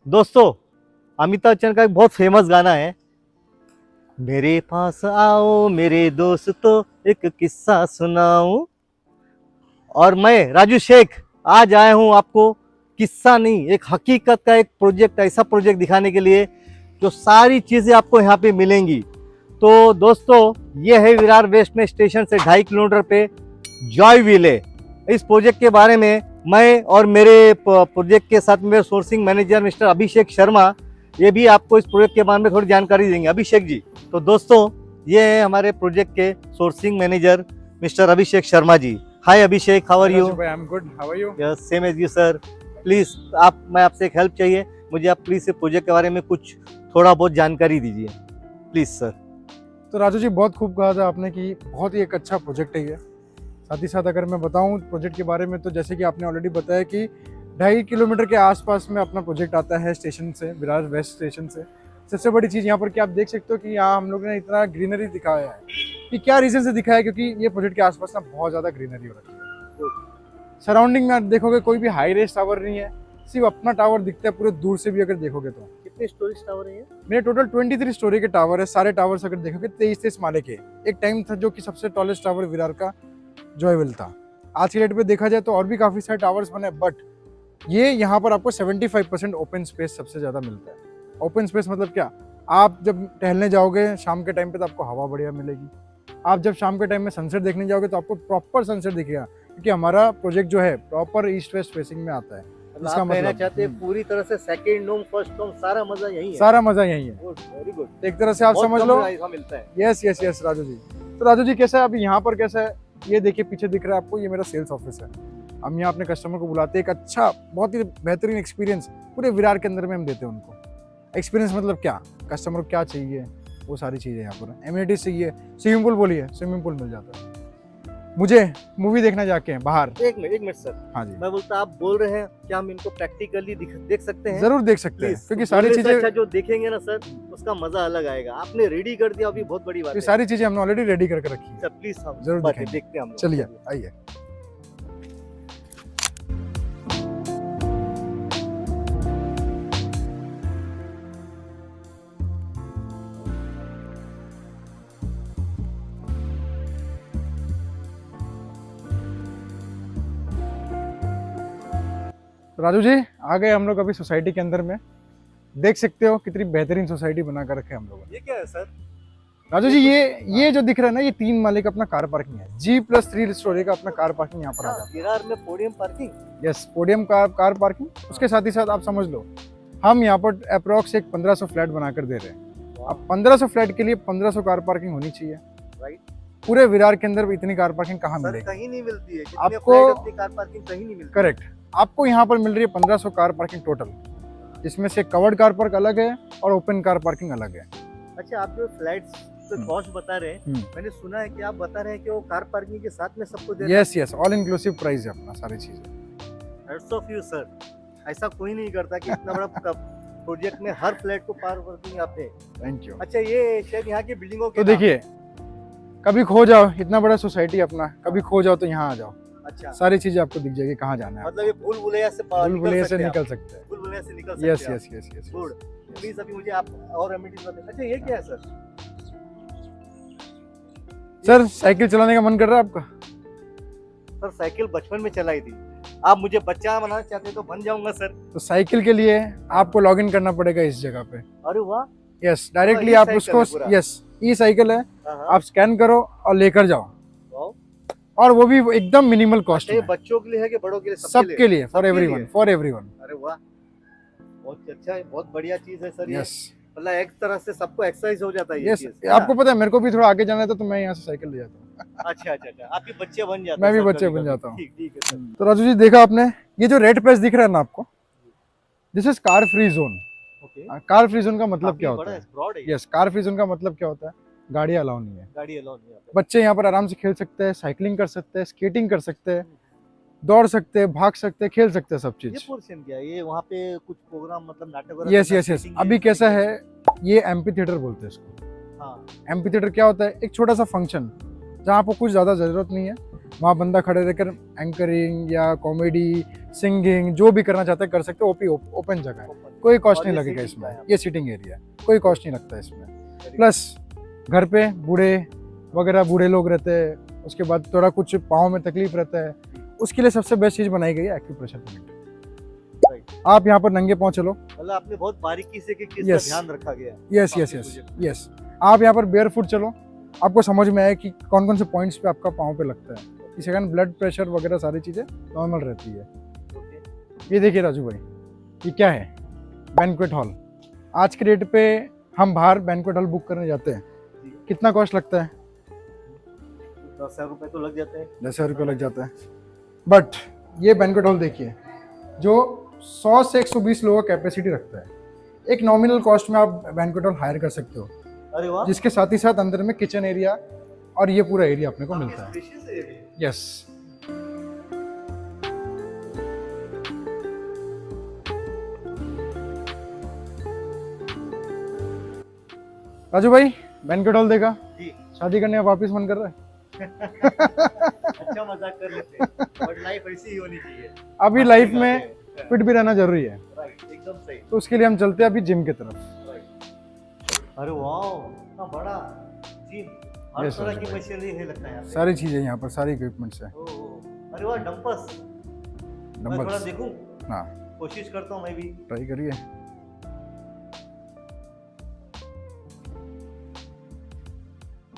दोस्तों, अमिताभ बच्चन का एक बहुत फेमस गाना है, मेरे पास आओ मेरे दोस्तों एक किस्सा सुनाऊं। और मैं राजू शेख आज आया हूं आपको किस्सा नहीं, एक हकीकत का एक प्रोजेक्ट, ऐसा प्रोजेक्ट दिखाने के लिए जो सारी चीजें आपको यहाँ पे मिलेंगी। तो दोस्तों, ये है विरार वेस्ट में स्टेशन से 2.5 किलोमीटर पे जॉय विले। इस प्रोजेक्ट के बारे में मैं और मेरे प्रोजेक्ट के साथ मेरे sourcing manager mister Abhishek Sharma, ये भी आपको इस प्रोजेक्ट के बारे में थोड़ी जानकारी देंगे। अभिषेक जी, तो दोस्तों ये है हमारे प्रोजेक्ट के sourcing manager mister Abhishek Sharma ji. Hi Abhishek, how are you? I am good, how are you? Yes, same as you sir. Please मैं आपसे एक हेल्प चाहिए, मुझे आप प्लीज इस प्रोजेक्ट के बारे में कुछ थोड़ा बहुत जानकारी दीजिए प्लीज सर। तो राजू जी, बहुत खूब कहा था आपने कि बहुत ही एक अच्छा प्रोजेक्ट है ये। साथ ही साथ अगर मैं बताऊं प्रोजेक्ट के बारे में, तो जैसे कि आपने ऑलरेडी बताया कि 2.5 किलोमीटर के आसपास में अपना प्रोजेक्ट आता है स्टेशन से, विरार वेस्ट स्टेशन से। सबसे बड़ी चीज़ यहाँ पर कि आप देख सकते हो कि यहाँ हम लोग ने इतना ग्रीनरी दिखाया है कि क्या रीज़न से दिखाया है, क्योंकि ये प्रोजेक्ट के आसपास ना बहुत ज़्यादा ग्रीनरी हो रखी है। सराउंडिंग में आप देखोगे कोई भी हाई रेस टावर नहीं है, सिर्फ अपना टावर दिखता है पूरे दूर से भी अगर देखोगे तो। कितने स्टोरेज टावर है ये? मेरे टोटल 23 स्टोरी के टावर है। सारे टावर्स अगर देखोगे 23 माले के। एक टाइम था जो कि सबसे टॉलेस्ट टावर विरार का जॉयविल था। आज की डेट पे देखा जाए तो और भी काफी सारे टावर्स बने, बट ये यहाँ पर आपको 75% ओपन स्पेस सबसे ज्यादा मिलता है। ओपन स्पेस मतलब क्या? आप जब टहलने जाओगे शाम के टाइम पे तो आपको हवा बढ़िया मिलेगी। आप जब शाम के टाइम में सनसेट देखने जाओगे तो आपको प्रॉपर सनसेट दिखेगा, क्योंकि हमारा प्रोजेक्ट जो है प्रॉपर ईस्ट वेस्ट फेसिंग में आता है। इसका मतलब चाहते हैं पूरी तरह से सेकंड होम फर्स्ट होम सारा मजा यही है। सारा मजा यही है। Very good. एक तरह से आप समझ लो मिलता है। Yes yes yes Raju ji. तो राजू जी कैसा है अभी यहाँ पर, कैसा है ये देखिए पीछे दिख रहा है आपको, ये मेरा सेल्स ऑफिस है। हम यहाँ अपने कस्टमर को बुलाते हैं, एक अच्छा बहुत ही बेहतरीन एक्सपीरियंस पूरे विरार के अंदर में हम देते हैं उनको। एक्सपीरियंस मतलब क्या, कस्टमर को क्या चाहिए वो सारी चीज़ें यहाँ पर। एमिनिटीज चाहिए, स्विमिंग पूल बोलिए, स्विमिंग पूल मिल जाता है। मुझे मूवी देखना जाके हैं बाहर। एक मिनट सर। हाँ जी, मैं बोलता, आप बोल रहे हैं क्या हम इनको प्रैक्टिकली देख सकते हैं? जरूर देख सकते हैं, क्योंकि सारी चीजें अच्छा जो देखेंगे ना सर, उसका मजा अलग आएगा। आपने रेडी कर दिया, अभी बहुत बड़ी बात है। सारी चीजें हमने ऑलरेडी रेडी करके रखी है। प्लीज हम जरूर देखते हैं हम लोग। चलिए आइए। राजू जी आ गए हम लोग अभी सोसाइटी के अंदर में। देख सकते हो कितनी बेहतरीन सोसाइटी बना कर रखे हम लोगों ने। ये क्या है सर? राजू जी ये जो दिख रहा है ना, ये 3 माले का अपना कार पार्किंग है। G+3 स्टोरी का अपना कार पार्किंग यहाँ पर आ जाता है। विरार में podium parking? Yes, podium car parking. उसके साथ ही साथ आप समझ लो हम यहाँ पर अप्रोक्स एक 1500 फ्लैट बनाकर दे रहे हैं। अब 1500 फ्लैट के लिए 1500 कार पार्किंग होनी चाहिए। राइट। पूरे विरार के अंदर इतनी कार पार्किंग कहाँ मिलेगी? कहीं नहीं मिलती है आपको। कार पार्किंग कहीं नहीं मिलती। करेक्ट, आपको यहाँ पर मिल रही है 1500 कार पार्किंग टोटल, जिसमें से कवर्ड कार पार्क अलग है और ओपन कार पार्किंग अलग है। अच्छा, आप जो फ्लैट्स कॉस्ट बता रहे हैं, मैंने सुना है कि आप बता रहे हैं कि वो कार पार्किंग के साथ में सबको दे रहे हैं। यस, ऑल इंक्लूसिव प्राइस है अपना सारी चीजें। हैट्स ऑफ यू सर, ऐसा कोई नहीं करता कि इतना बड़ा प्रोजेक्ट में हर फ्लैट को कार पार्किंग आप दे। Thank you. अच्छा, ये शायद यहाँ की बिल्डिंगों के तो देखिए, कभी खो जाओ, इतना बड़ा सोसाइटी अपना, कभी खो जाओ तो यहाँ आ जाओ। अच्छा, सारी चीजें आपको दिख जाएगी कहाँ जाना है। मतलब ये भूल भुलैया से निकल सकते हैं। भूल भुलैया से निकल सकते यस हैं। Yes yes yes. Good. Please अभी मुझे आप और एमिनिटीज बताइए। अच्छा, ये क्या है सर? सर साइकिल चलाने का मन कर रहा है आपका? सर साइकिल बचपन में चलाई थी, आप मुझे बच्चा बनाना चाहते तो बन जाऊंगा सर। तो साइकिल के लिए आपको लॉग इन करना पड़ेगा इस जगह पे। अरे वाह। यस, डायरेक्टली आप उसको, यस ई साइकिल है, आप स्कैन करो और लेकर जाओ, और वो भी एकदम मिनिमल कॉस्ट में। बच्चों के लिए है कि बड़ों के लिए? सबके लिए, फॉर एवरीवन, फॉर एवरीवन। अरे वाह, बहुत अच्छा है, बहुत बढ़िया चीज है सर। यस, मतलब एक तरह से सबको एक्सरसाइज हो जाता है ये यस। चीज। आपको पता है मेरे को भी थोड़ा आगे जाना था तो मैं यहाँ से साइकिल ले जाता हूँ। अच्छा अच्छा अच्छा, आप भी बच्चे बन जाते हैं? मैं भी बच्चे बन जाता हूँ। ठीक है सर। तो राजू जी देखा आपने, ये जो रेड पैच दिख रहा है ना आपको, this is car free zone. Car free zone का मतलब क्या होता है? यस, कार फ्री जोन का मतलब क्या होता है? गाड़ी अलाउ नहीं है। गाड़ी अलाउ नहीं है। बच्चे यहाँ पर आराम से खेल सकते हैं, साइकिलिंग कर सकते हैं, स्केटिंग कर सकते हैं, दौड़ सकते हैं, भाग सकते हैं, खेल सकते हैं, सब चीज। ये पोर्शन क्या है? ये वहाँ पे कुछ प्रोग्राम मतलब नाटक वगैरह? Yes yes yes. अभी कैसा है, ये एम्पी थिएटर बोलते हैं इसको। हाँ। एम्पी थिएटर क्या होता है? एक छोटा सा फंक्शन जहाँ आपको कुछ ज्यादा जरूरत नहीं है, वहाँ बंदा खड़े रहकर एंकरिंग या कॉमेडी, सिंगिंग जो भी करना चाहता है कर सकते हो। ओपन जगह है, कोई कॉस्ट और नहीं ये लगेगा sitting का है इसमें। यहाँ ये सीटिंग एरिया है, कोई कॉस्ट नहीं लगता इसमें। प्लस घर पे बूढ़े वगैरह बूढ़े लोग रहते हैं, उसके बाद थोड़ा कुछ पाँव में तकलीफ रहता है, उसके लिए सबसे बेस्ट चीज़ बनाई गई है एक्यूप्रेशर पॉइंट। Right. आप यहाँ पर नंगे पाँव चलो। मतलब आपने बहुत बारीकी से कि किसका Yes. ध्यान रखा गया है। Yes yes yes yes. आप यहाँ पर बेयर फुट चलो, आपको समझ में आए कि कौन कौन से पॉइंट्स पे आपका पाँव पे लगता है। इसके कारण ब्लड प्रेशर वगैरह सारी चीज़ें नॉर्मल रहती है। Okay. ये देखिए राजू भाई, ये क्या है? Banquet hall. आज के डेट पे हम बाहर बैंक्वेट हॉल बुक करने जाते हैं, कितना कॉस्ट लगता है? 10,000 रुपए तो लग जाते हैं। 10,000 रुपये लग जाता है। बट ये बैंक्वेट हॉल देखिए जो 100 से 120 लोगों का कैपेसिटी रखता है। एक नॉमिनल कॉस्ट में आप बैंक्वेट हॉल हायर कर सकते हो, अरे वाह, जिसके साथ ही साथ अंदर में किचन एरिया और ये पूरा एरिया अपने को मिलता है। spacious है ये भी। यस। राजू भाई बैंक्वेट हॉल देखा, जी। शादी करने का वापस मन कर रहा है? अच्छा मजाक कर लेते हैं, बट लाइफ ऐसी ही होनी चाहिए। अभी लाइफ में फिट भी रहना जरूरी है, राइट, एकदम सही। तो उसके लिए हम चलते हैं अभी जिम की तरफ। राइट। अरे वाह, इतना बड़ा जिम, हर Yes, तरह Rajesh की भाई। मशीनरी है लगता है यहाँ पे। सारी चीजें यहाँ पर, सारी इक्विपमेंट्स है। ओह, अरे वाह, डंपल्स। मैं थोड़ा डंबल्स। देखूं, हाँ कोशिश करता हूँ मैं भी। ट्राई करिए।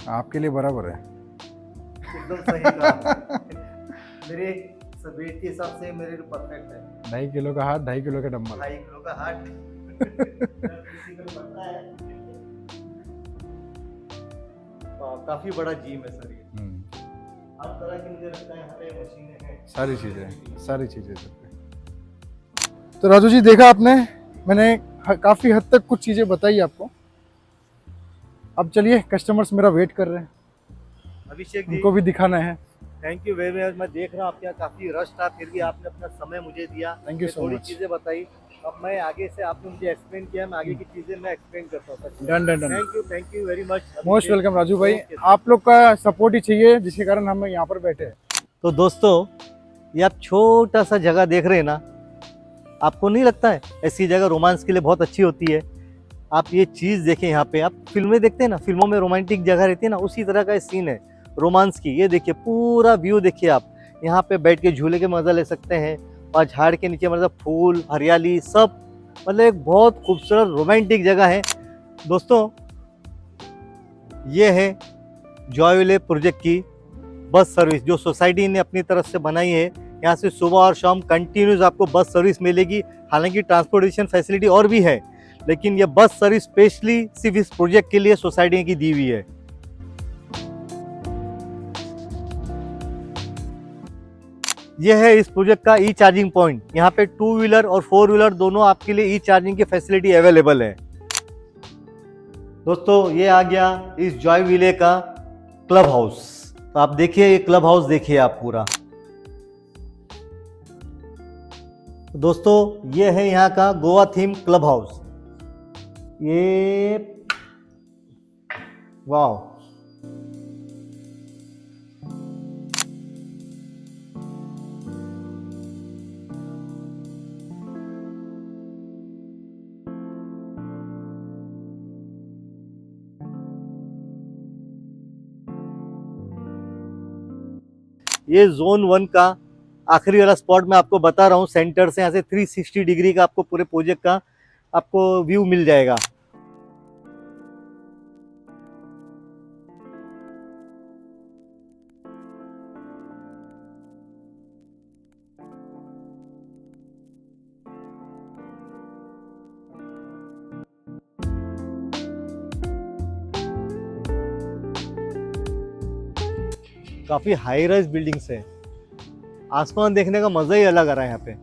आपके लिए बराबर है। एकदम सही कहा। मेरे वेट के हिसाब से मेरे लिए परफेक्ट है। 2.5 किलो का हाथ, 2.5 किलो का डंबल। 2.5 किलो का हार्ट फिजिकल बनता है। काफी बड़ा जिम है सर ये। हर तरह की मुझे लगता है यहाँ पे मशीनें हैं। सारी चीजें, सारी चीजें सब पे। तो राजू जी देखा आपने, मैंने काफी हद तक कुछ चीजें बताई आपको। अब चलिए, कस्टमर्स मेरा वेट कर रहे हैं, अभिषेक जी, उनको भी दिखाना है। Thank you very much. मैं देख रहा हूँ आपके यहाँ काफी रश था, फिर भी आपने अपना समय मुझे दिया। Thank you so थोड़ी much. चीजें बताई। अब मैं आगे से, आपने मुझे एक्सप्लेन किया, मैं आगे की चीजें मैं एक्सप्लेन करता हूँ। Done done done. Thank you very much. Most welcome Raju भाई, Okay, sir. आप लोग का सपोर्ट ही चाहिए जिसके कारण हम यहाँ पर बैठे हैं। तो दोस्तों, ये आप छोटा सा जगह देख रहे हैं ना, आपको नहीं लगता है ऐसी जगह रोमांस के लिए बहुत अच्छी होती है? आप ये चीज़ देखें, यहाँ पे आप फिल्में देखते हैं ना, फिल्मों में रोमांटिक जगह रहती है ना, उसी तरह का सीन है रोमांस की। ये देखिए, पूरा व्यू देखिए आप, यहाँ पे बैठ के झूले के मजा ले सकते हैं, और झाड़ के नीचे मतलब फूल हरियाली सब, मतलब एक बहुत खूबसूरत रोमांटिक जगह है। दोस्तों, ये है जॉयविले प्रोजेक्ट की बस सर्विस जो सोसाइटी ने अपनी तरफ से बनाई है। यहाँ से सुबह और शाम कंटिन्यूस आपको बस सर्विस मिलेगी। हालांकि ट्रांसपोर्टेशन फैसिलिटी और भी है, लेकिन ये बस सर्विस स्पेशली सिर्फ इस प्रोजेक्ट के लिए सोसाइटी की दी हुई है। यह है इस प्रोजेक्ट का ई चार्जिंग पॉइंट। यहाँ पे 2 व्हीलर और 4 व्हीलर दोनों आपके लिए ई चार्जिंग की फैसिलिटी अवेलेबल है। दोस्तों, ये आ गया इस जॉयविले का क्लब हाउस। तो आप देखिए, ये क्लब हाउस देखिए आप पूरा। दोस्तों, ये है यहाँ का गोवा थीम क्लब हाउस। ये वाह, ये जोन 1 का आखिरी वाला स्पॉट मैं आपको बता रहा हूँ। सेंटर से यहाँ से 360 डिग्री का आपको पूरे प्रोजेक्ट का आपको व्यू मिल जाएगा। काफी हाई राइज बिल्डिंग्स है, आसमान देखने का मजा ही अलग आ रहा है यहाँ पे।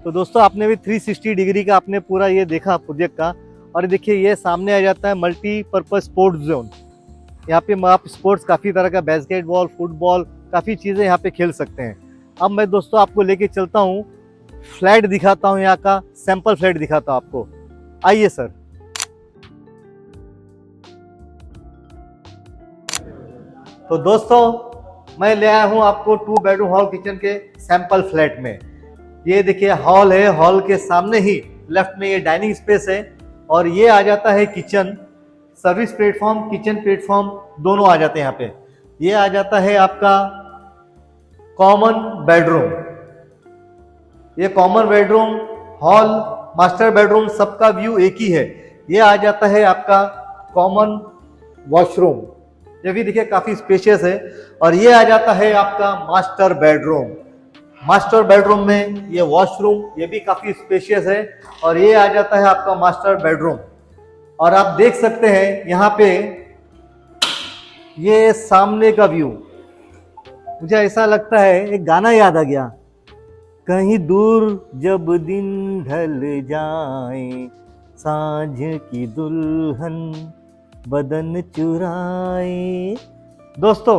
तो दोस्तों, आपने भी 360 डिग्री का आपने पूरा ये देखा प्रोजेक्ट का। और देखिए, ये सामने आ जाता है मल्टीपर्पज स्पोर्ट्स जोन। यहाँ पे आप स्पोर्ट्स काफ़ी तरह का, बास्केटबॉल, फुटबॉल, काफ़ी चीज़ें यहाँ पे खेल सकते हैं। अब मैं दोस्तों आपको लेके चलता हूँ, फ्लैट दिखाता हूँ, यहाँ का सैंपल फ्लैट दिखाता हूँ आपको। आइए सर। तो दोस्तों, मैं ले आया हूं आपको 2 बेडरूम हॉल किचन के सैंपल फ्लैट में। ये देखिए हॉल है, हॉल के सामने ही लेफ्ट में ये डाइनिंग स्पेस है और ये आ जाता है kitchen, service platform, kitchen platform दोनों आ जाते हैं यहाँ पे। ये आ जाता है आपका कॉमन बेडरूम, ये common bedroom, hall, master bedroom सबका व्यू एक ही है। ये आ जाता है आपका कॉमन वॉशरूम, ये भी देखिए काफी स्पेशियस है। और ये आ जाता है आपका मास्टर बेडरूम, मास्टर बेडरूम में ये वॉशरूम, ये भी काफी स्पेशियस है। और ये आ जाता है आपका मास्टर बेडरूम। और आप देख सकते हैं यहाँ पे ये सामने का व्यू, मुझे ऐसा लगता है एक गाना याद आ गया, कहीं दूर जब दिन ढल जाए, सांझ की दुल्हन बदन चुराए। दोस्तों,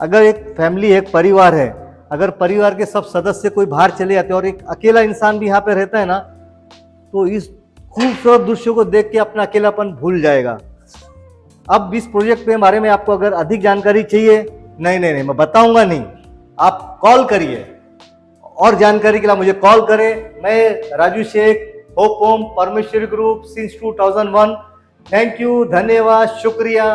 अगर एक फैमिली, एक परिवार है, अगर परिवार के सब सदस्य कोई बाहर चले जाते हैं और एक अकेला इंसान भी यहाँ पे रहता है ना, तो इस खूबसूरत दृश्यों को देख के अपना अकेलापन भूल जाएगा। अब इस प्रोजेक्ट के बारे में आपको अगर अधिक जानकारी चाहिए, नहीं, मैं बताऊंगा नहीं, आप कॉल करिए और जानकारी के लिए मुझे कॉल करें। मैं Raju Shaikh, hope home Parameshwari group since 2001। Thank you, धन्यवाद, शुक्रिया।